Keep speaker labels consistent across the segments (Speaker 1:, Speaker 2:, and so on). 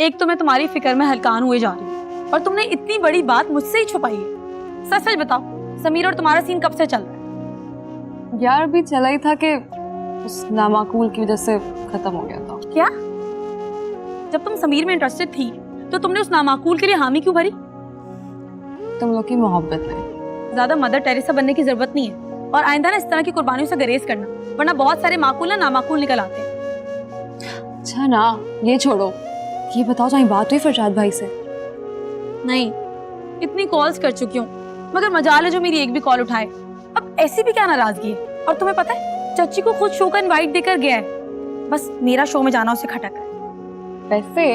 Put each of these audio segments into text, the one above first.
Speaker 1: एक तो मैं तुम्हारी फिक्र में हलकान हुए जा रही हूँ और तुमने इतनी बड़ी बात मुझसे ही छुपाई है। सच सच बताओ, समीर और तुम्हारा सीन कब से चल रहा है?
Speaker 2: यार अभी चला ही था कि उस नामाकूल की वजह से खत्म हो गया था।
Speaker 1: क्या? जब तुम समीर में इंटरेस्टेड थी तो तुमने उस नामाकूल के लिए हामी क्यों भरी?
Speaker 2: तुम लोग की मोहब्बत में।
Speaker 1: ज्यादा मदर टेरेसा बनने की जरूरत नहीं है और आइंदा ना इस तरह की कुर्बानियों से गुरेज करना, वरना बहुत सारे माकूल ना नामाकूल निकल आते हैं।
Speaker 2: अच्छा ना, ये छोड़ो, ये बताओ तुम्हारी बात हुई फरजाद भाई से?
Speaker 1: नहीं, इतनी कॉल्स कर चुकी हूँ मगर मजाल है जो मेरी एक भी कॉल उठाए। अब ऐसी भी क्या नाराजगी है? और तुम्हें पता है चच्ची को खुद शो का इनवाइट देकर गया है, बस मेरा शो में जाना उसे खटक है।
Speaker 2: वैसे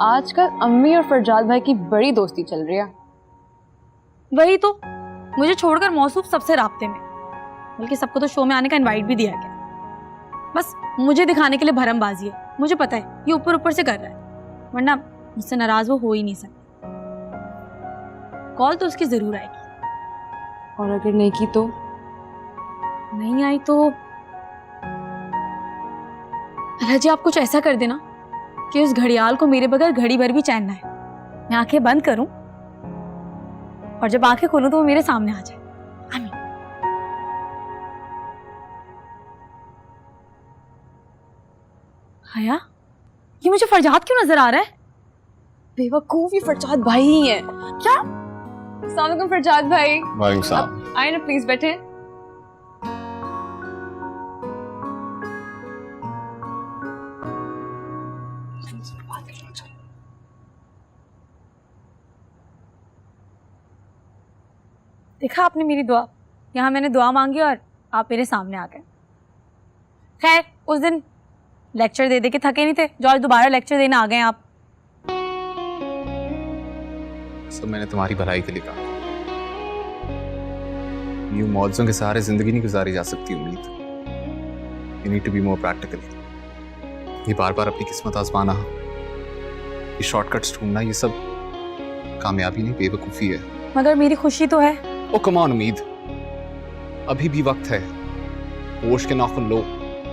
Speaker 2: आजकल अम्मी और फरजाद भाई की बड़ी दोस्ती चल रही है।
Speaker 1: वही तो, मुझे छोड़कर मौसूफ सबसे राब्ते में, बल्कि सबको तो शो में आने का इनवाइट भी दिया गया। बस मुझे दिखाने के लिए भरमबाजी है। मुझे पता है ये ऊपर ऊपर से कर रहा है, वरना मुझसे नाराज वो हो ही नहीं सकता। कॉल तो उसकी जरूर आएगी,
Speaker 2: और अगर नहीं की तो?
Speaker 1: नहीं आई तो अलहजी आप कुछ ऐसा कर देना कि उस घड़ियाल को मेरे बगैर घड़ी भर भी चैन ना है। मैं आंखें बंद करूं और जब आंखें खोलूं तो वो मेरे सामने आ जाए। आमीन। हया, ये मुझे फरजाद क्यों नजर आ रहा है?
Speaker 2: बेवकूफ, ये फरजाद भाई ही है।
Speaker 1: क्या?
Speaker 2: अस्सलाम वालेकुम फरजाद भाई।
Speaker 3: वालेकुम सलाम।
Speaker 2: आए ना प्लीज, बैठे।
Speaker 1: देखा आपने मेरी दुआ, यहाँ मैंने दुआ मांगी और आप मेरे सामने आ गए। खैर, उस दिन लेक्चर दे दे के थके नहीं थे, जो आज दोबारा लेक्चर देने आ गए आप।
Speaker 3: सब मैंने तुम्हारी भलाई के लिए कहा। यूं मौजों के सहारे जिंदगी नहीं गुजारी जा सकती उम्मीद। You need to be more practical. ये बार बार अपनी किस्मत आजमाना, ये शॉर्टकट्स ढूंढना, ये सब कामयाबी नहीं, बेवकूफी है।
Speaker 1: मगर मेरी खुशी तो है।
Speaker 3: ओ कम ऑन उम्मीद, अभी भी वक्त है। होश के नाखून लो।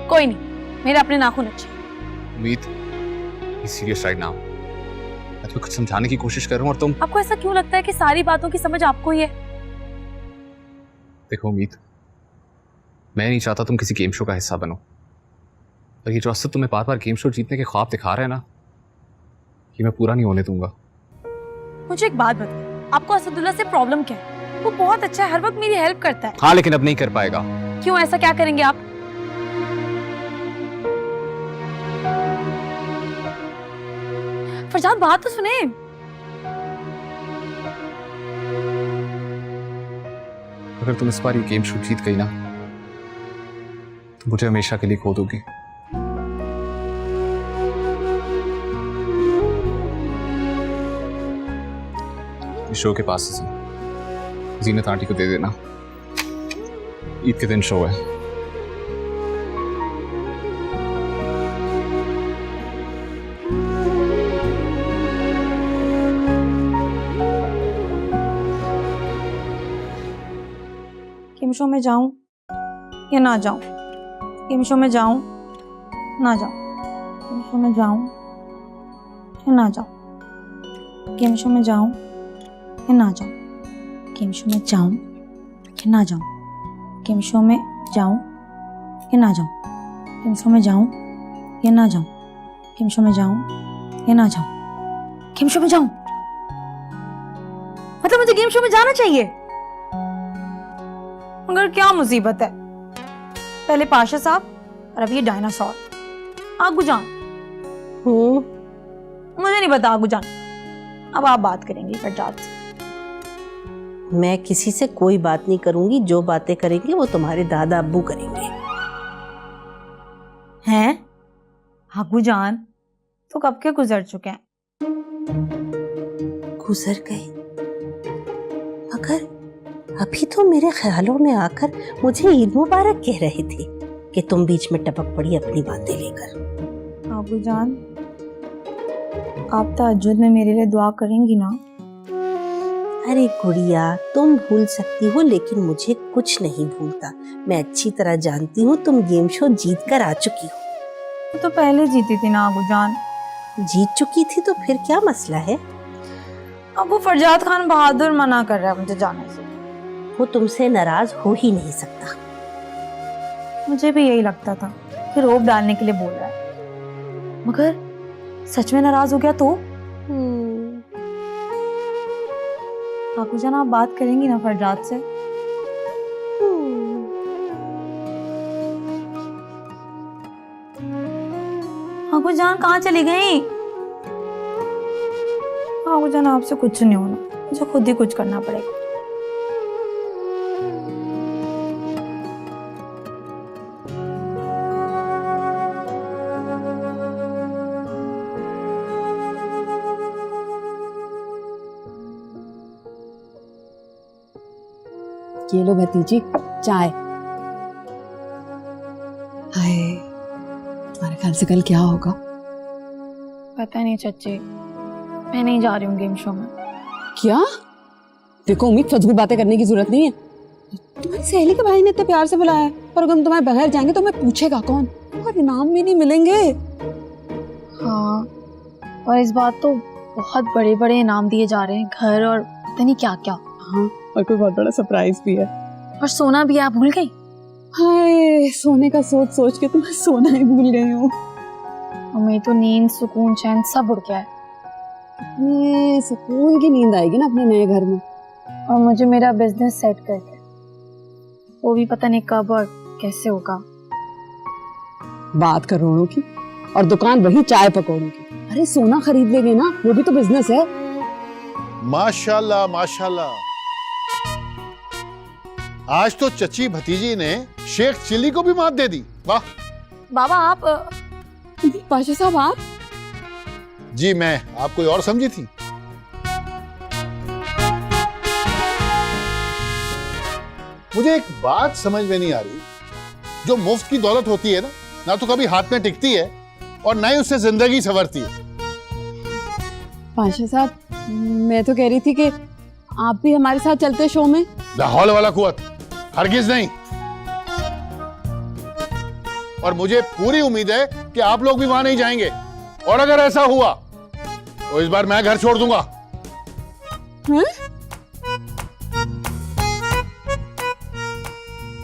Speaker 1: कोई नहीं, मेरे अपने नाखून अच्छे।
Speaker 3: उम्मीद, सीरियस राइट नाउ। मैं तुम्हें कुछ समझाने की कोशिश कर रहा हूं और तुम।
Speaker 1: आपको ऐसा क्यों लगता है कि सारी बातों की समझ आपको ही है?
Speaker 3: देखो उम्मीद, मैं नहीं चाहता तुम किसी गेम शो का हिस्सा बनो, और ये जो असद तुम्हें बार बार गेम शो जीतने के ख्वाब दिखा रहे हैं ना, ये मैं पूरा नहीं होने दूंगा।
Speaker 1: मुझे एक बात बताओ, आपको असदुल्ला से प्रॉब्लम क्या है? वो बहुत अच्छा है, हर वक्त मेरी हेल्प करता है।
Speaker 3: हाँ, लेकिन अब नहीं कर पाएगा।
Speaker 1: क्यों? ऐसा क्या करेंगे आप? फरजाद बात तो सुने।
Speaker 3: अगर तुम इस बार ये गेम शो जीत गई ना, तो मुझे हमेशा के लिए खो दोगी। इस शो के पास से जीनत आंटी को दे देना, ईद के दिन शो है।
Speaker 1: गेम शो में जाऊं या ना जाऊं? गेम शो में जाऊं ना जाऊं? गेम शो में जाऊं या ना जाऊं? गेम शो में जाऊं या ना जाऊं? गेम शो में जाऊं या ना जाऊं? गेम शो में जाऊं या ना जाऊं? गेम शो में जाऊं या ना जाऊं? गेम शो में जाऊं या ना जाऊं? गेम शो में जाऊं मतलब मुझे गेम शो में जाना चाहिए। मगर क्या मुसीबत है, पहले पाशा साहब और अब ये डायनासोर। आगूजान मुझे नहीं पता आगूजान, अब आप बात करेंगी फरजाद से।
Speaker 4: मैं किसी से कोई बात नहीं करूंगी, जो बातें करेंगे वो तुम्हारे दादा अब्बू करेंगे।
Speaker 1: हैं? आगूजान तो कब के गुजर चुके हैं।
Speaker 4: गुजर गए, मगर अभी तो मेरे ख्यालों में आकर मुझे ईद मुबारक कह रहे थे कि तुम बीच में टपक पड़ी अपनी बातें लेकर।
Speaker 1: आगूजान, आप तहज्जुद में मेरे लिए दुआ करेंगी ना?
Speaker 4: अरे गुड़िया, तुम भूल सकती हो लेकिन मुझे कुछ नहीं भूलता। मैं अच्छी तरह जानती हूँ तुम गेम शो जीत कर आ चुकी हो।
Speaker 1: वो तो पहले जीती थी ना आगूजान,
Speaker 4: जीत चुकी थी तो फिर क्या मसला है?
Speaker 1: अब वो फरजाद खान बहादुर मना कर रहा है मुझे जाने से।
Speaker 4: वो तुमसे नाराज हो ही नहीं सकता।
Speaker 1: मुझे भी यही लगता था कि रोक डालने के लिए बोल रहा है, मगर सच में नाराज हो गया तो? आपू जान, आप बात करेंगी ना फरजाद से? आपू जान कहाँ चली गई? आपू जान, आपसे कुछ नहीं होना, मुझे खुद ही कुछ करना पड़ेगा।
Speaker 5: ये लो भतीजी चाय। हाय, तुम्हारे ख्याल से कल क्या होगा?
Speaker 1: पता नहीं चाची, मैं नहीं जा रही हूँ गेम शो में।
Speaker 5: क्या? देखो उम्मीद, फजूल बातें करने की जरूरत नहीं है। तुम्हारी सहेली के भाई ने इतने प्यार से बुलाया है, और अगर हम तुम्हारे बगैर जाएंगे तो हमें पूछेगा कौन? और इनाम भी नहीं मिलेंगे।
Speaker 2: हाँ, और इस बार तो बहुत बड़े बड़े इनाम दिए जा रहे हैं, घर और पता नहीं क्या क्या।
Speaker 5: हाँ, और कोई बहुत बड़ा सरप्राइज भी है।
Speaker 2: और सोना भी, आप भूल गई?
Speaker 5: हाय, सोने का सोच सोच के तो मैं सोना ही भूल गई हूँ।
Speaker 2: और मेरी तो नींद, सुकून, चैन सब उड़ गया है।
Speaker 5: अपने सुकून की नींद आएगी ना अपने नए घर में।
Speaker 2: और मुझे मेरा बिजनेस सेट करके, वो भी पता नहीं कब और कैसे होगा।
Speaker 5: बात करोड़ों की और दुकान वही चाय पकौड़ों की। अरे सोना खरीद लेंगे ना, वो भी तो बिजनेस है।
Speaker 6: माशाल्लाह माशाल्लाह, आज तो चची भतीजी ने शेख चिल्ली को भी मात दे दी। वाह।
Speaker 2: बाबा आप
Speaker 5: पाशा साहब, आप?
Speaker 6: जी, मैं आप कोई और समझी थी? मुझे एक बात समझ में नहीं आ रही, जो मुफ्त की दौलत होती है ना तो कभी हाथ में टिकती है और ना ही उससे जिंदगी संवरती है।
Speaker 5: पाशा साहब, मैं तो कह रही थी कि आप भी हमारे साथ चलते शो में।
Speaker 6: लाहौल वाला कुवत, हरगिज नहीं। और मुझे पूरी उम्मीद है कि आप लोग भी वहां नहीं जाएंगे, और अगर ऐसा हुआ तो इस बार मैं घर छोड़ दूंगा।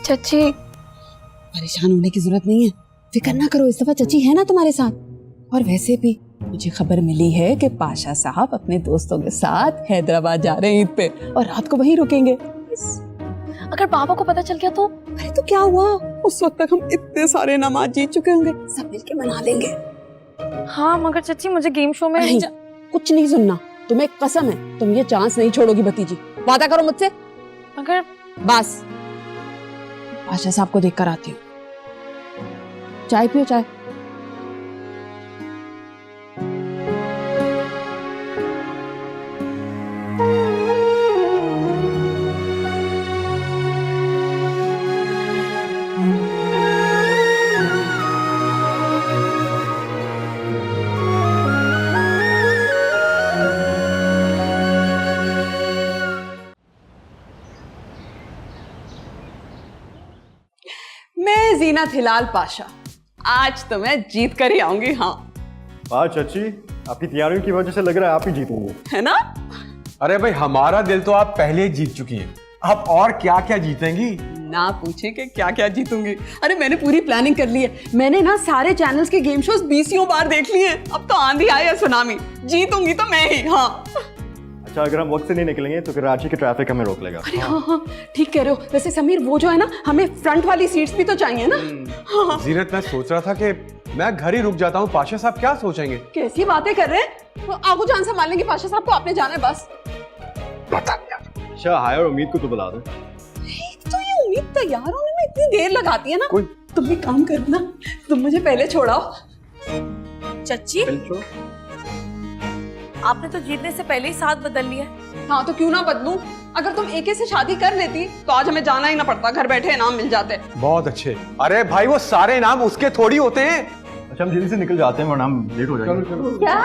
Speaker 2: चची,
Speaker 5: परेशान होने की जरूरत नहीं है, फिक्र ना करो, इस दफा चची है ना तुम्हारे साथ। और वैसे भी मुझे खबर मिली है कि पाशा साहब अपने दोस्तों के साथ हैदराबाद जा रहे हैं ईद पे, और रात को वहीं रुकेंगे।
Speaker 2: अगर पापा को पता चल गया तो?
Speaker 5: अरे तो क्या हुआ, उस वक्त तक हम इतने सारे नमाज जीत चुके होंगे, सब मिलके मना लेंगे।
Speaker 2: हाँ, मगर चची मुझे गेम शो में
Speaker 5: नहीं, कुछ नहीं सुनना, तुम्हें कसम है तुम ये चांस नहीं छोड़ोगी भतीजी, वादा करो मुझसे।
Speaker 2: अगर
Speaker 5: बस पाशा साहब को देखकर आती हूँ। चाय पियो, चाय। मैं जीनत हिलाल पाशा, आज तो मैं जीत कर ही आऊंगी। हाँ
Speaker 7: वाह चाची, आपकी तैयारियों की वजह से लग रहा है आप ही जीतेंगे,
Speaker 5: है ना?
Speaker 8: अरे भाई, हमारा दिल तो आप पहले ही जीत चुकी हैं, आप और क्या क्या जीतेंगी?
Speaker 5: ना पूछे कि क्या क्या जीतूंगी। अरे मैंने पूरी प्लानिंग कर ली है, मैंने ना सारे चैनल्स के गेम शोज 20 बार देख लिए हैं। अब तो आंधी आए या सुनामी, जीतूंगी तो मैं ही। हाँ
Speaker 7: अच्छा, अगर हम वक्त से नहीं निकलेंगे तो कराची के ट्रैफिक हमें रोक लेगा।
Speaker 5: अरे हाँ हाँ, ठीक कह रहे हो। वैसे समीर, वो जो है ना, हमें फ्रंट वाली सीट्स भी तो चाहिए ना। हाँ।
Speaker 8: जीनत, मैं सोच रहा था कि मैं घर ही रुक जाता हूँ, पाशा साहब क्या सोचेंगे?
Speaker 5: कैसी बातें कर रहे हैं, वो आगू जान संभाल लेंगे पाशा साहब को, आपने जाना है बस।
Speaker 7: अच्छा, हाय और उम्मीद को तो बुला दो।
Speaker 5: तो ये उम्मीद तैयार होने में इतनी देर लगाती है ना।
Speaker 8: कोई
Speaker 5: तुम एक काम करो ना, तुम मुझे पहले छोड़ाओ।
Speaker 1: चच्ची, आपने तो जीतने से पहले ही साथ बदल लिया है।
Speaker 5: हाँ तो क्यों ना बदलूं? अगर तुम एके से शादी कर लेती तो आज हमें जाना ही ना पड़ता, घर बैठे इनाम मिल जाते।
Speaker 8: बहुत अच्छे। अरे भाई, वो सारे इनाम उसके थोड़ी होते हैं।
Speaker 7: अच्छा, हम जल्दी से निकल जाते हैं वरना हम लेट हो जाएंगे।
Speaker 4: क्या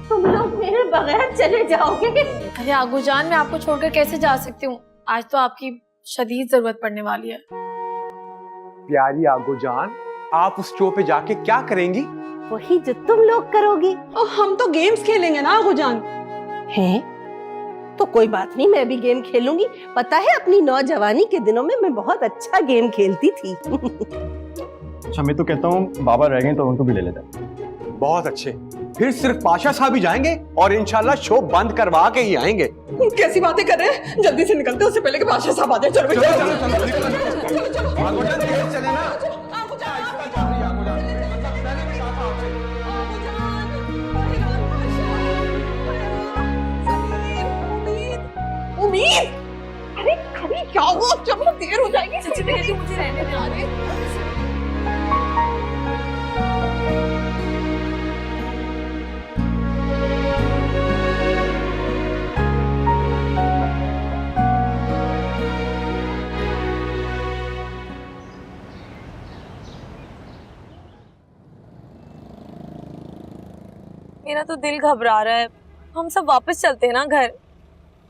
Speaker 4: तुम लोग मेरे बगैर चले जाओगे?
Speaker 2: अरे आगू जान, मैं आपको छोड़कर कैसे जा सकती हूँ? आज तो आपकी शदीद जरूरत पड़ने वाली है।
Speaker 8: प्यारी आगो जान, आप उस शो पे जाके क्या करेंगी?
Speaker 4: वही जो तुम लोग करोगी।
Speaker 5: और हम तो गेम्स खेलेंगे ना आगोजान।
Speaker 4: हैं? तो कोई बात नहीं, मैं भी गेम खेलूंगी। पता है अपनी नौजवानी के दिनों में मैं बहुत अच्छा गेम खेलती थी।
Speaker 7: अच्छा मैं तो कहता हूँ बाबा रह गए तो उनको भी ले लेते हैं।
Speaker 8: बहुत अच्छे। फिर सिर्फ पाशा साहब ही जाएंगे और इंशाल्लाह शो बंद करवा के ही आएंगे।
Speaker 5: कैसी बातें कर रहे हैं? जल्दी से निकलते हैं, उससे पहले कि बादशाह साहब आ जाए। चलो
Speaker 8: चलो चले ना।
Speaker 5: उम्मीद, अरे खड़ी क्या हुआ? चलो देर हो जाएगी। मुझे रहने दे। अरे
Speaker 1: मेरा तो दिल घबरा रहा है। हम सब वापस चलते हैं ना घर।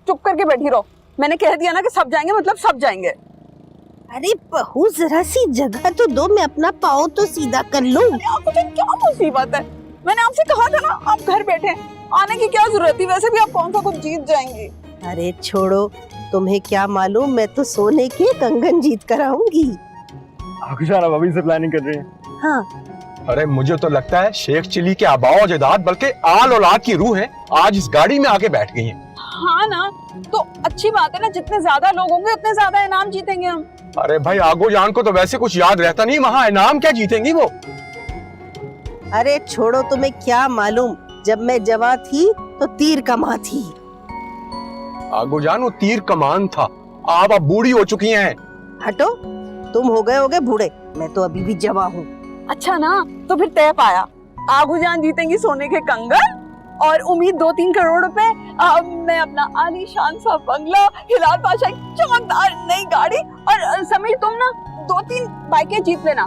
Speaker 5: चुप करके बैठी रहो। मैंने कह दिया ना कि सब जाएंगे मतलब सब जाएंगे।
Speaker 4: अरे बहू जरा सी जगह तो दो, मैं अपना पाँव तो सीधा कर लूं।
Speaker 5: मुझे क्या मुसीबत है? मैंने आपसे कहा था ना आप घर बैठे हैं, आने की क्या जरूरत थी? वैसे भी आप कौन सा कुछ जीत जाएंगी।
Speaker 4: अरे छोड़ो, तुम्हें क्या मालूम, मैं तो सोने के कंगन जीत कर आऊंगी।
Speaker 7: आगोजान अब अभी से प्लानिंग कर रही हैं।
Speaker 4: हाँ
Speaker 8: अरे मुझे तो लगता है शेख चिली के आबाओ अजदाद बल्कि आल औलाद की रूह है, आज इस गाड़ी में आके बैठ गई हैं।
Speaker 5: हाँ ना, तो अच्छी बात है ना, जितने ज्यादा लोग होंगे उतने ज्यादा इनाम जीतेंगे हम।
Speaker 8: अरे भाई आगोजान को तो वैसे कुछ याद रहता नहीं, वहाँ इनाम क्या जीतेंगी वो।
Speaker 4: अरे छोड़ो, तुम्हें क्या मालूम, जब मैं जवां थी तो तीर कमा थी।
Speaker 8: आगोजान वो तीर कमान था, आप अब बूढ़ी हो चुकी हैं।
Speaker 4: हटो, तुम हो गए बूढ़े, मैं तो अभी भी जवां हूँ।
Speaker 5: अच्छा ना, तो फिर तय पाया, आगूजान जीतेंगी सोने के कंगन और उम्मीद 2-3 करोड़ रुपए। मैं अपना आलीशान सा बंगला, हिलाल पाशा की चमकदार नई गाड़ी, और समीर तुम ना 2-3 बाइकें जीत लेना।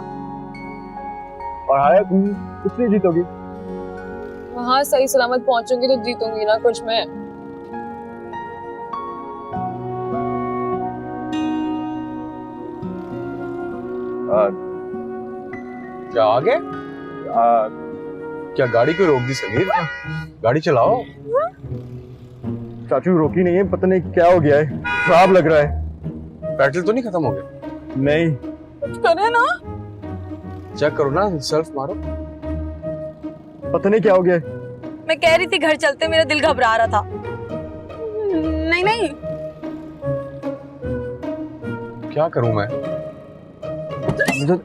Speaker 7: और आया तुम कितनी जीतोगी?
Speaker 2: वहाँ सही सलामत पहुंचूंगी तो जीतूंगी ना कुछ मैं।
Speaker 8: क्या आ गए? क्या गाड़ी को रोक दी समीर? गाड़ी चलाओ।
Speaker 7: चाचू रोकी नहीं है, पता नहीं क्या हो गया है, खराब लग रहा है।
Speaker 8: पेट्रोल तो नहीं खत्म हो गया?
Speaker 7: नहीं।
Speaker 5: कुछ करे ना।
Speaker 8: चेक करो ना, सेल्फ मारो।
Speaker 7: पता नहीं क्या हो गया है।
Speaker 1: मैं कह रही थी घर चलते, मेरा दिल घबरा रहा था।
Speaker 5: नहीं नहीं,
Speaker 8: क्या करूं मैं?
Speaker 7: मुझे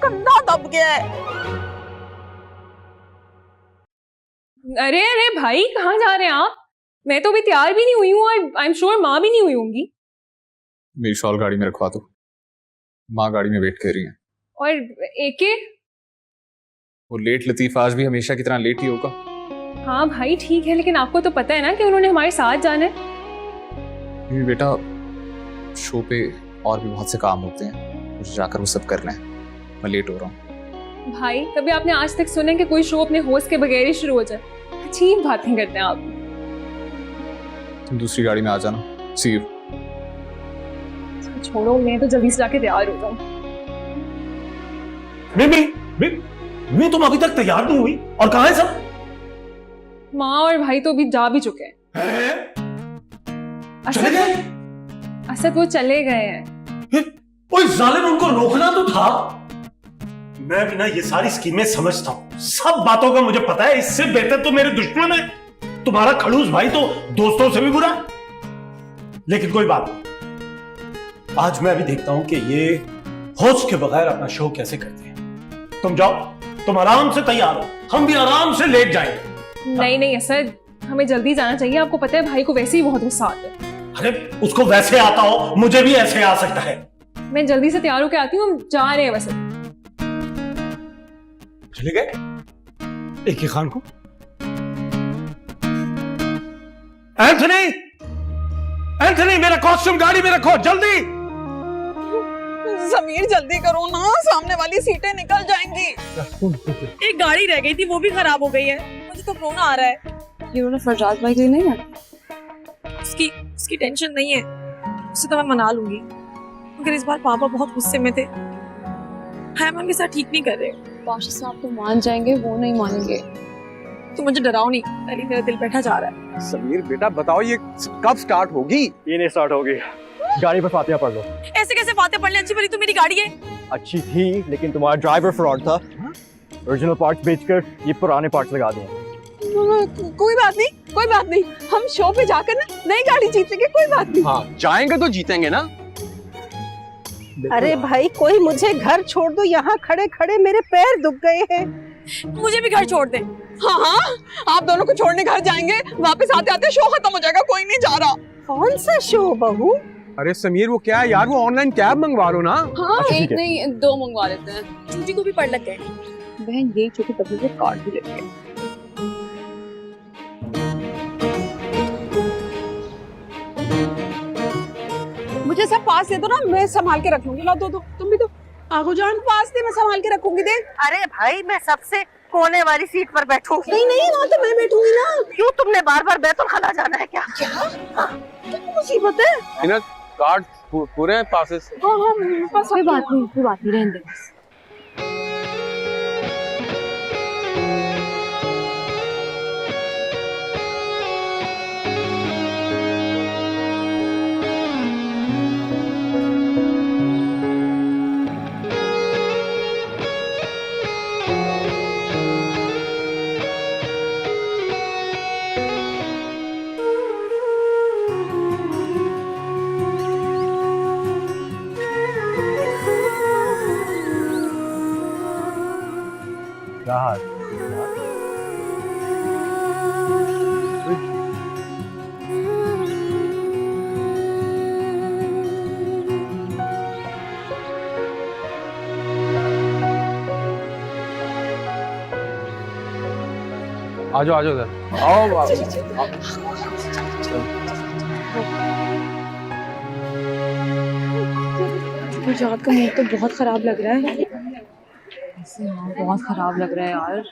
Speaker 5: कंधा दब गया है।
Speaker 9: अरे अरे भाई कहाँ जा रहे हैं आप? मैं तो अभी तैयार भी नहीं हुई हूँ और आई एम श्योर माँ भी नहीं हुई होंगी।
Speaker 3: मेरी शॉल गाड़ी में रखवा दो, माँ गाड़ी में वेट कर रही है।
Speaker 9: और एके?
Speaker 3: वो लेट लतीफ आज भी हमेशा की तरह लेट ही होगा।
Speaker 9: हाँ भाई ठीक है, लेकिन आपको तो पता है ना कि उन्होंने हमारे साथ जाना है।
Speaker 3: क्योंकि बेटा शो पे और भी बहुत से काम होते हैं, मुझे जाकर वो सब करना है, मैं लेट हो रहा हूँ।
Speaker 9: भाई कभी आपने आज तक सुना है कि कोई शो अपने होस्ट के बगैर ही शुरू हो जाए? अजीब बातें करते हैं आप।
Speaker 3: तुम दूसरी गाड़ी में आ जाना। सी यू।
Speaker 9: छोड़ो, मैं तो जल्दी से जाके तैयार हो जाऊँ।
Speaker 10: मैं तुम अभी तक तैयार नहीं हुई और कहाँ है सब?
Speaker 9: माँ और भाई तो अभी जा भी चुके हैं।
Speaker 10: चले गए?
Speaker 9: असद वो चले गए हैं।
Speaker 10: ओए जालिम, उनको रोकना तो था। मैं भी ना ये सारी स्कीमें समझता हूँ, सब बातों का मुझे पता है। इससे बेहतर तो मेरे दुश्मन है। तुम्हारा खड़ूस भाई तो दोस्तों से भी बुरा। लेकिन कोई बात नहीं, आज मैं अभी देखता हूं कि ये होस्ट के बगैर अपना शो कैसे करते हैं। तुम जाओ, तुम आराम से तैयार हो, हम भी आराम से लेट जाएंगे।
Speaker 9: नहीं नहीं असद, हमें जल्दी जाना चाहिए। आपको पता है भाई को वैसे ही बहुत गुस्सा आता है।
Speaker 10: अरे उसको वैसे आता हो, मुझे भी ऐसे आ सकता है।
Speaker 9: मैं जल्दी से तैयार होकर आती हूँ, हम जा रहे हैं वैसे।
Speaker 10: चले गए एक ही खान को। एंथनी, एंथनी मेरा कॉस्ट्यूम गाड़ी में रखो जल्दी।
Speaker 5: समीर जल्दी करो ना, सामने वाली सीटें निकल जाएंगी।
Speaker 1: एक गाड़ी रह गई थी, वो भी खराब हो गई है। मुझे तो रोना आ रहा है।
Speaker 2: ये उन्होंने फरजाद भाई के लिए नहीं है?
Speaker 1: की टेंशन नहीं है, उसे तो मैं मना लूंगी। मगर इस बार पापा बहुत गुस्से में थे, हैमन के साथ ठीक नहीं कर रहे।
Speaker 2: पाशा साहब तो मान जाएंगे, वो नहीं मानेंगे।
Speaker 1: तो मुझे डराओ नहीं, पहले मेरा दिल बैठा जा रहा है।
Speaker 8: समीर बेटा बताओ ये कब स्टार्ट होगी?
Speaker 7: ये नहीं स्टार्ट होगी। गाड़ी पर फातिहा पढ़ लो।
Speaker 1: ऐसे कैसे फातिहा पढ़ ले? अच्छी भली तो मेरी गाड़ी है।
Speaker 7: अच्छी थी लेकिन तुम्हारा ड्राइवर फ्रॉड था। ओरिजिनल पार्ट्स बेचकर ये पुराने पार्ट्स लगा दिए।
Speaker 5: कोई बात नहीं, कोई बात नहीं, हम शो पे जाकर ना नई गाड़ी जीतेंगे, कोई बात नहीं।
Speaker 8: हाँ जाएंगे तो जीतेंगे ना।
Speaker 4: अरे भाई कोई मुझे घर छोड़ दो, यहाँ खड़े खड़े मेरे पैर दुख गए हैं।
Speaker 1: मुझे भी घर छोड़ दे।
Speaker 5: हाँ हाँ, आप दोनों को छोड़ने घर जाएंगे, वापस आते आते शो खत्म हो जाएगा, कोई नहीं जा रहा।
Speaker 4: कौन सा शो बहू?
Speaker 8: अरे समीर वो क्या है यार, वो ऑनलाइन कैब मंगवा लो ना।
Speaker 2: हाँ
Speaker 7: अच्छा,
Speaker 2: एक
Speaker 7: ठीक है।
Speaker 2: नहीं 2 मंगवा लेते हैं।
Speaker 1: छुट्टी को भी पढ़ लग गए।
Speaker 2: बहन ये छोटी पतली से कार्ड भी लेते हैं।
Speaker 5: मुझे सब पास दे दो ना, मैं संभाल के रख लूंगी। लो दो, तुम भी दो। आगो जान पास दे, मैं संभाल के रखूंगी। दे।
Speaker 4: अरे भाई मैं सबसे कोने वाली सीट पर बैठूंगी।
Speaker 5: नहीं नहीं, वहाँ तो मैं बैठूंगी ना।
Speaker 4: क्यों, तुमने बार बार बैतुल खला जाना है क्या?
Speaker 5: क्या मुसीबत है?
Speaker 8: इन्हें कार्ड पूरे हैं पासेस।
Speaker 5: हाँ हाँ, मेरे पास
Speaker 2: कोई बात नहीं रहने दे।
Speaker 7: क्या हाल?
Speaker 8: आ जाओ इधर आओ।
Speaker 2: गुजरात का मूड तो बहुत खराब लग रहा है। बहुत खराब लग रहा है यार।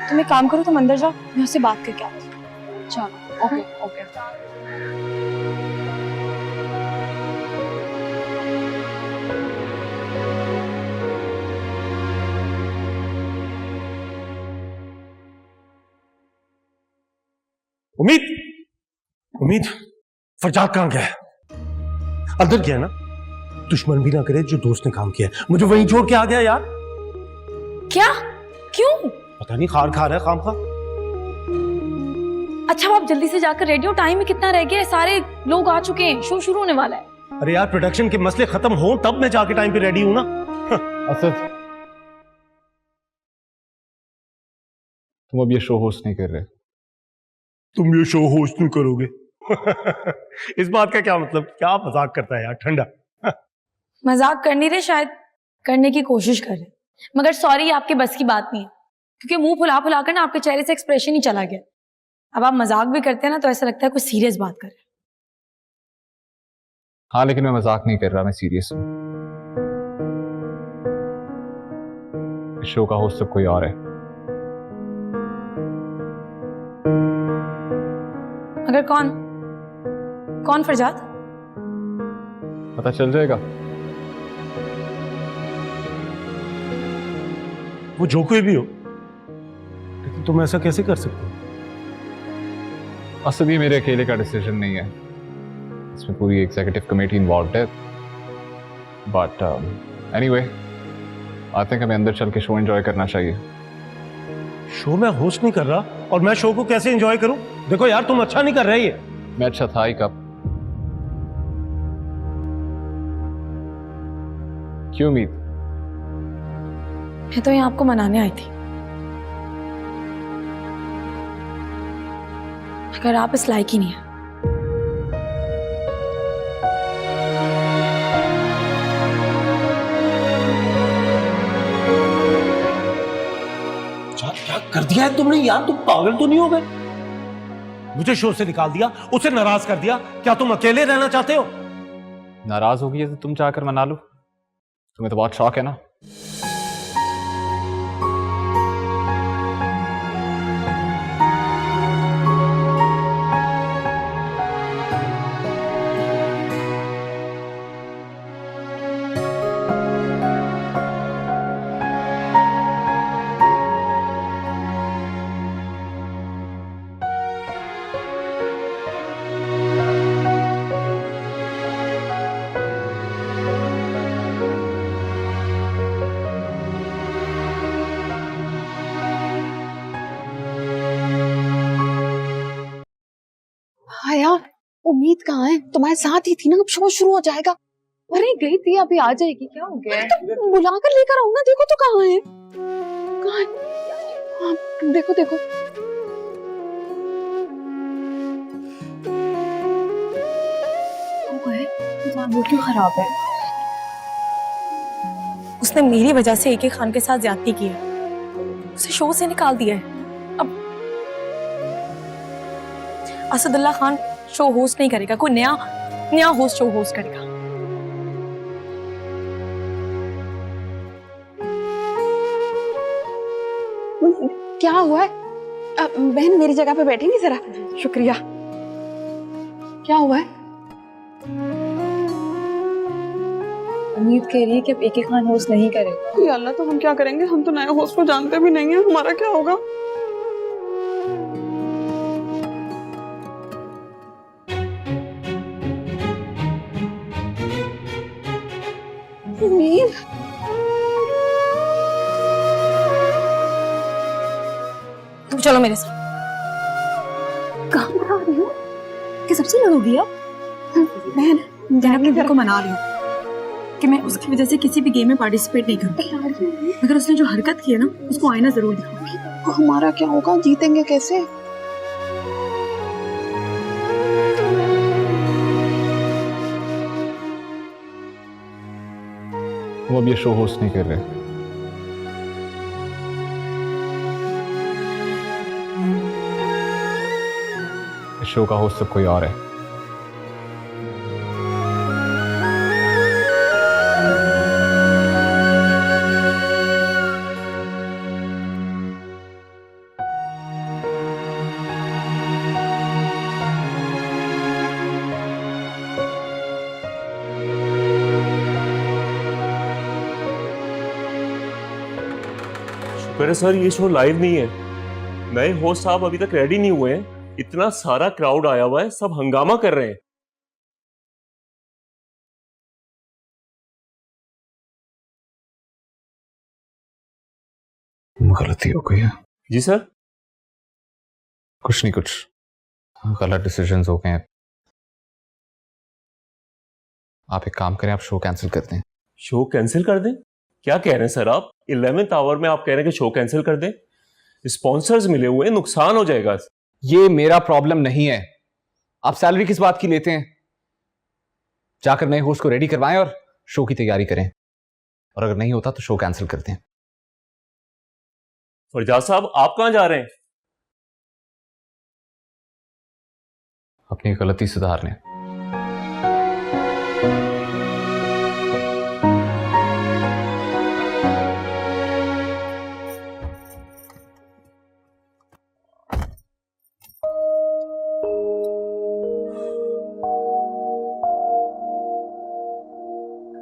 Speaker 1: तुम एक काम करो, तुम अंदर जाओ, मैं उससे बात करके आती हूँ।
Speaker 2: चलो ओके ओके।
Speaker 10: उम्मीद फरजाद कहाँ गया है? अंदर गया ना? दुश्मन भी ना करे जो दोस्त ने काम किया, मुझे वहीं छोड़ के आ गया यार।
Speaker 1: क्या? क्यों?
Speaker 10: पता नहीं, खार खा रहा है काम का।
Speaker 1: अच्छा अब आप जल्दी से जाकर रेडी हो, टाइम ही कितना रह गया है, सारे लोग आ चुके हैं, शो शुरू होने वाला है।
Speaker 10: अरे यार प्रोडक्शन के मसले खत्म हो तब मैं जाके टाइम पे रेडी हूं ना।
Speaker 3: असद तुम अब ये शो होस्ट नहीं कर रहे।
Speaker 10: तुम ये शो होस्ट नहीं करोगे? इस बात का क्या मतलब? क्या मजाक करता है यार ठंडा।
Speaker 1: मजाक कर नहीं रहे, शायद करने की कोशिश कर रहे, मगर सॉरी आपके बस की बात नहीं है, क्योंकि मुंह फुला फुला कर ना आपके चेहरे से एक्सप्रेशन ही चला गया। अब आप मजाक भी करते हैं ना तो ऐसा लगता है कुछ सीरियस बात कर रहे हैं।
Speaker 3: हाँ लेकिन मैं मजाक नहीं कर रहा, मैं सीरियस हूँ। इस शो का होस्ट सब कोई और है।
Speaker 1: मगर कौन फरजाद?
Speaker 3: पता चल जाएगा।
Speaker 10: वो जो कोई भी हो, लेकिन तुम ऐसा कैसे कर सकते हो?
Speaker 3: असद ये मेरे अकेले का डिसीजन नहीं है, इसमें पूरी एग्जीक्यूटिव कमेटी इन्वॉल्व है। बट एनीवे आई थिंक हमें अंदर चल के शो एंजॉय करना चाहिए।
Speaker 10: शो मैं होस्ट नहीं कर रहा और मैं शो को कैसे एंजॉय करूं? देखो यार तुम अच्छा नहीं कर रहे। ये
Speaker 3: मैं अच्छा था ही कब? क्यों उम्मीद?
Speaker 1: मैं तो यहाँ आपको मनाने आई थी, अगर आप इस लायक ही नहीं है।
Speaker 10: क्या कर दिया है तुमने यार? तुम पागल तो नहीं हो गए? मुझे शो से निकाल दिया, उसे नाराज कर दिया। क्या तुम अकेले रहना चाहते हो?
Speaker 3: नाराज होगी तो तुम चाहकर मना लो। तुम्हें तो बहुत शौक है ना।
Speaker 5: उम्मीद कहाँ है? तुम्हारे साथ ही थी ना, अब शो शुरू हो जाएगा।
Speaker 2: अरे गई थी, अभी आ जाएगी। क्या हो गया है?
Speaker 5: तो बुला कर लेकर आओ ना, देखो तो कहाँ है। कहाँ है? हाँ, देखो देखो।
Speaker 2: वो क्यों खराब है?
Speaker 1: उसने मेरी वजह से AK खान के साथ ज्यादती की है, उसे शो से निकाल दिया है। अब असदुल्ला खान शो होस्ट नहीं करेगा, कोई नया होस्ट शो होस्ट करेगा।
Speaker 5: क्या हुआ है? बहन मेरी जगह पे बैठेंगी जरा? शुक्रिया। क्या हुआ है?
Speaker 2: उम्मीद कह रही है कि अब AK खान होस्ट नहीं करेगा।
Speaker 5: या अल्लाह, तो हम क्या करेंगे? हम तो नए होस्ट को जानते भी नहीं है, हमारा क्या होगा? उम्मीद,
Speaker 1: तुम चलो मेरे साथ।
Speaker 5: कहाँ मना रही हो?
Speaker 1: कि सबसे लड़ोगी अब?
Speaker 5: बहन
Speaker 1: मैं अपने दिल को मना रही हूँ कि मैं उसकी वजह से किसी भी गेम में पार्टिसिपेट नहीं करूंगी। अगर उसने जो हरकत की है ना, उसको आईना जरूर दिखाऊंगी।
Speaker 5: तो हमारा क्या होगा? जीतेंगे कैसे?
Speaker 3: वो अब ये शो होस्ट नहीं कर रहे। इस शो का होस्ट सब कोई और है।
Speaker 10: पर सर ये शो लाइव नहीं है, नए होस्ट साहब अभी तक रेडी नहीं हुए हैं। इतना सारा क्राउड आया हुआ है, सब हंगामा कर रहे हैं।
Speaker 3: गलती हो गई है।
Speaker 10: जी सर।
Speaker 3: कुछ नहीं, कुछ गलत डिसीजंस हो गए हैं। आप एक काम करें, आप शो कैंसिल कर दें।
Speaker 10: शो कैंसिल कर दें? क्या कह रहे हैं सर आप? 11th आवर में आप कह रहे हैं कि शो कैंसिल कर दें? स्पॉन्सर्स मिले हुए हैं, नुकसान हो जाएगा।
Speaker 3: ये मेरा प्रॉब्लम नहीं है। आप सैलरी किस बात की लेते हैं? जाकर नए होस्ट को रेडी करवाएं और शो की तैयारी करें, और अगर नहीं होता तो शो कैंसिल कर दें।
Speaker 10: फरजाद साहब, आप कहां जा रहे हैं?
Speaker 3: अपनी गलती सुधारने।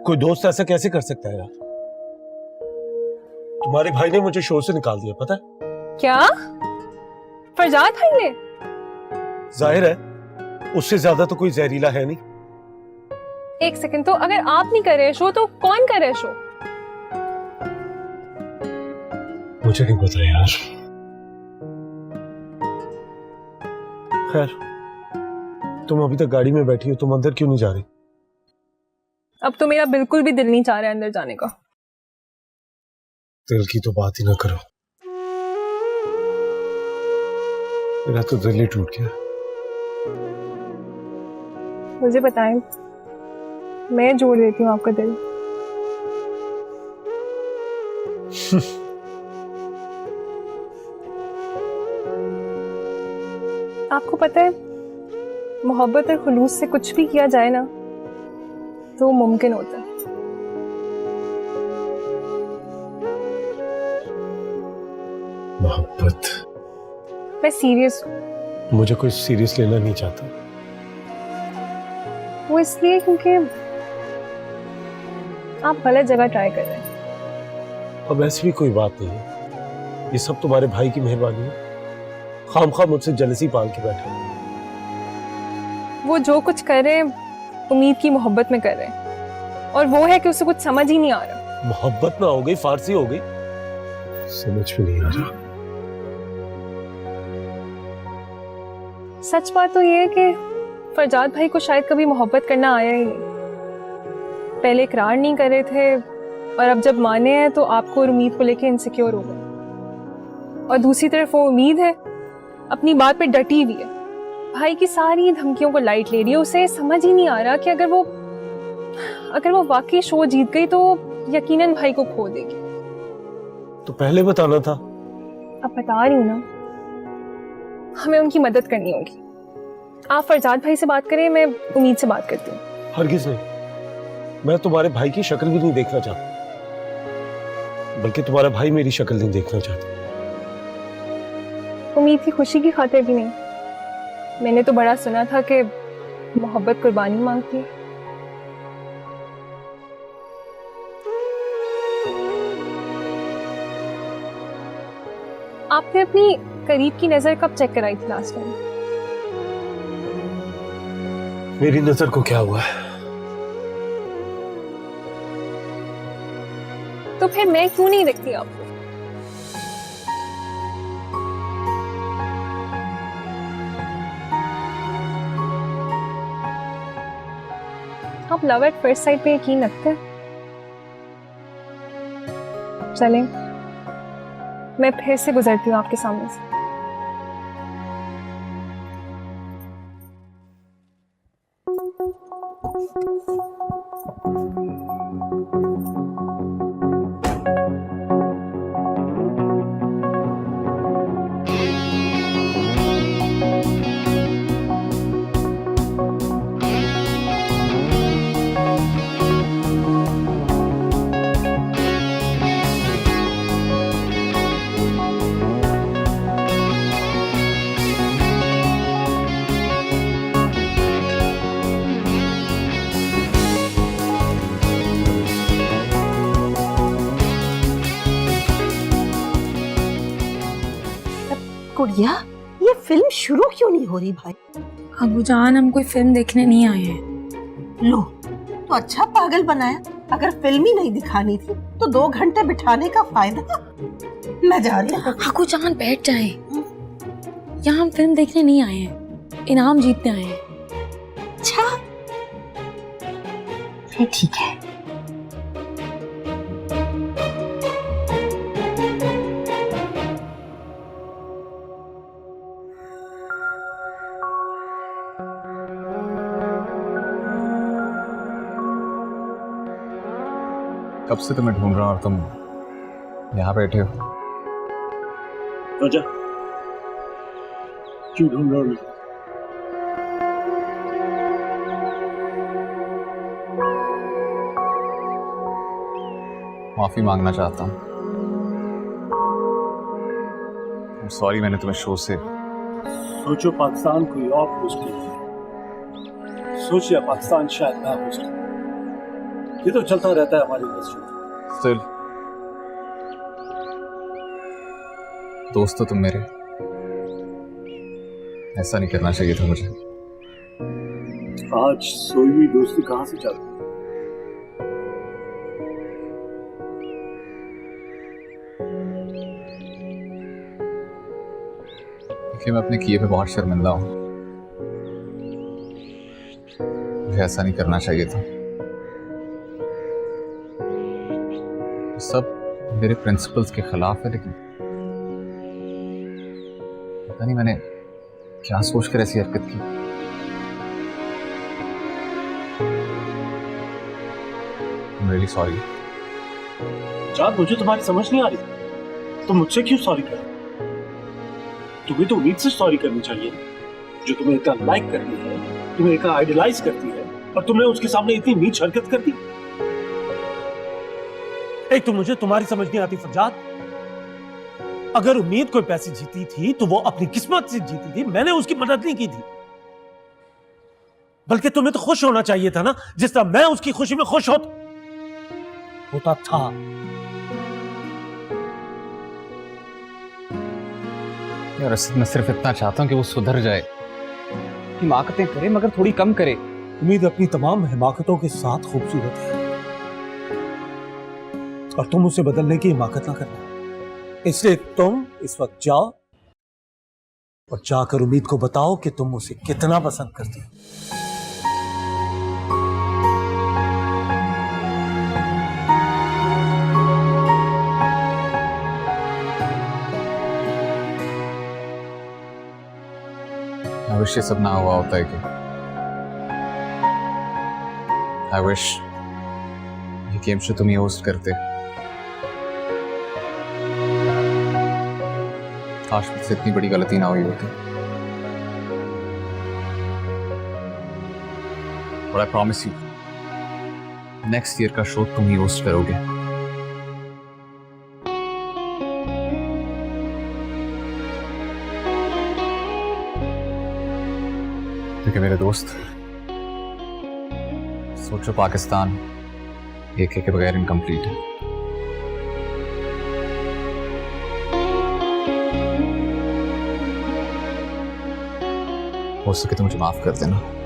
Speaker 10: कोई दोस्त ऐसा कैसे कर सकता है यार? तुम्हारे भाई ने मुझे शो से निकाल दिया, पता है?
Speaker 9: क्या? फरजाद भाई ने?
Speaker 10: जाहिर है, उससे ज्यादा तो कोई जहरीला है नहीं।
Speaker 9: एक सेकंड, तो अगर आप नहीं कर रहे शो तो कौन कर रहे शो?
Speaker 10: मुझे नहीं पता यार। खैर, तुम अभी तक गाड़ी में बैठी हो, तुम अंदर क्यों नहीं जा रही?
Speaker 9: अब तो मेरा बिल्कुल भी दिल नहीं चाह रहा है अंदर जाने का।
Speaker 10: दिल की तो बात ही ना करो, मेरा तो दिल ही टूट गया।
Speaker 9: मुझे बताएं, मैं जोड़ देती हूँ आपका दिल। आपको पता है, मोहब्बत और खुलूस से कुछ भी किया जाए ना तो मुमकिन होता है।
Speaker 10: मोहब्बत?
Speaker 9: मैं सीरियस हूँ।
Speaker 10: मुझे कोई सीरियस लेना नहीं चाहता।
Speaker 9: वो इसलिए क्योंकि आप गलत जगह ट्राई कर रहे हैं।
Speaker 10: अब ऐसी भी कोई बात नहीं है, ये सब तुम्हारे भाई की मेहरबानी है। खामखा मुझसे जेलसी पाल के बैठा है।
Speaker 9: वो जो कुछ कर रहे हैं उम्मीद की मोहब्बत में कर रहे हैं, और वो है कि उसे कुछ समझ ही नहीं आ रहा।
Speaker 10: मोहब्बत ना हो गई, फारसी हो गई, समझ में नहीं आ रहा।
Speaker 9: सच बात तो ये है कि फरजाद भाई को शायद कभी मोहब्बत करना आया ही नहीं। पहले इकरार नहीं कर रहे थे और अब जब माने हैं तो आपको और उम्मीद को लेके इनसिक्योर हो गए। और दूसरी तरफ वो उम्मीद है अपनी बात पे डटी हुई है, भाई की सारी धमकियों को लाइट ले रही है। उसे समझ ही नहीं आ रहा कि अगर वो वाकई शो जीत गई तो यकीनन भाई को खो देगी।
Speaker 10: तो पहले बताना था।
Speaker 9: अब बता रही हूँ ना, हमें उनकी मदद करनी होगी। आप फरजाद भाई से बात करें, मैं उम्मीद से बात करती हूँ।
Speaker 10: हरगिज नहीं, मैं तुम्हारे भाई की शक्ल भी नहीं देखना चाहता, बल्कि तुम्हारा भाई मेरी शक्ल नहीं देखना चाहता।
Speaker 9: उम्मीद की खुशी की खातिर भी नहीं। मैंने तो बड़ा सुना था कि मोहब्बत कुर्बानी मांगती है। आपने अपनी करीब की नजर कब चेक कराई थी लास्ट टाइम?
Speaker 10: मेरी नजर को क्या हुआ है?
Speaker 9: तो फिर मैं क्यों नहीं दिखती आपको? आप लव एट फर्स्ट साइट पे यकीन रखते हैं? चलें, मैं फिर से गुजरती हूँ आपके सामने से।
Speaker 4: गुड़िया, ये फिल्म शुरू क्यों नहीं हो रही भाई?
Speaker 1: अबूजान, हम कोई फिल्म देखने नहीं आए हैं।
Speaker 4: लो, तो अच्छा पागल बनाया। अगर फिल्म ही नहीं दिखानी थी तो 2 घंटे बिठाने का फायदा। मैं जा रही हूँ।
Speaker 1: अबूजान बैठ जाए, यहाँ हम फिल्म देखने नहीं आए हैं, इनाम जीतने आए हैं।
Speaker 4: अच्छा, फिर ठीक है।
Speaker 3: कब से तुम्हें ढूंढ रहा हूं और तुम यहाँ बैठे हो।
Speaker 10: राजा, क्यों ढूंढ रहा हूं?
Speaker 3: माफी मांगना चाहता हूँ। सॉरी, मैंने तुम्हें शो से।
Speaker 10: सोचो पाकिस्तान कोई और होस्ट है, सोचिए पाकिस्तान शायद ना होस्ट। ये तो चलता रहता है हमारी इंडस्ट्री में।
Speaker 3: स्टिल दोस्त तो तुम मेरे, ऐसा नहीं करना चाहिए था मुझे।
Speaker 10: आज सोई हुई दोस्ती कहां से चलती?
Speaker 3: देखिए, मैं अपने किए पे बहुत शर्मिंदा हूं। मुझे ऐसा नहीं करना चाहिए था। सब मेरे प्रिंसिपल्स के खिलाफ है, लेकिन पता नहीं मैंने क्या सोचकर ऐसी हरकत की। I'm really sorry।
Speaker 10: जान, मुझे तुम्हारी समझ नहीं आ रही। तुम मुझसे क्यों सॉरी कर? तुम्हें तो उम्मीद से सॉरी करनी चाहिए, जो तुम्हें इतना लाइक करती है, तुम्हें इतना आइडलाइज करती है, और तुमने उसके सामने इतनी नीच हरकत कर दी। एक तो मुझे तुम्हारी समझ नहीं आती फरजाद। अगर उम्मीद कोई पैसे जीती थी तो वो अपनी किस्मत से जीती थी, मैंने उसकी मदद नहीं की थी। बल्कि तुम्हें तो खुश होना चाहिए था ना, जिस तरह मैं उसकी खुशी में खुश होता था।
Speaker 3: यार असद, मैं सिर्फ इतना चाहता हूँ कि वो सुधर जाए, हिमाकतें करे मगर थोड़ी कम करे।
Speaker 10: उम्मीद अपनी तमाम हिमाकतों के साथ खूबसूरत है, और तुम उसे बदलने की हिमाकत ना करना। इसलिए तुम इस वक्त जाओ और जाकर उम्मीद को बताओ कि तुम उसे कितना पसंद करती हो।
Speaker 3: I wish ये सब ना हुआ होता है कि I wish ये गेम शो तुम ही होस्ट करते। काश मुझसे इतनी बड़ी गलती ना हुई होती। But I promise you, next year का शो तुम ही होस्ट करोगे। क्योंकि मेरे दोस्त, सोचो पाकिस्तान एक के बगैर इनकम्प्लीट है। हो सके तो मुझे माफ कर देना।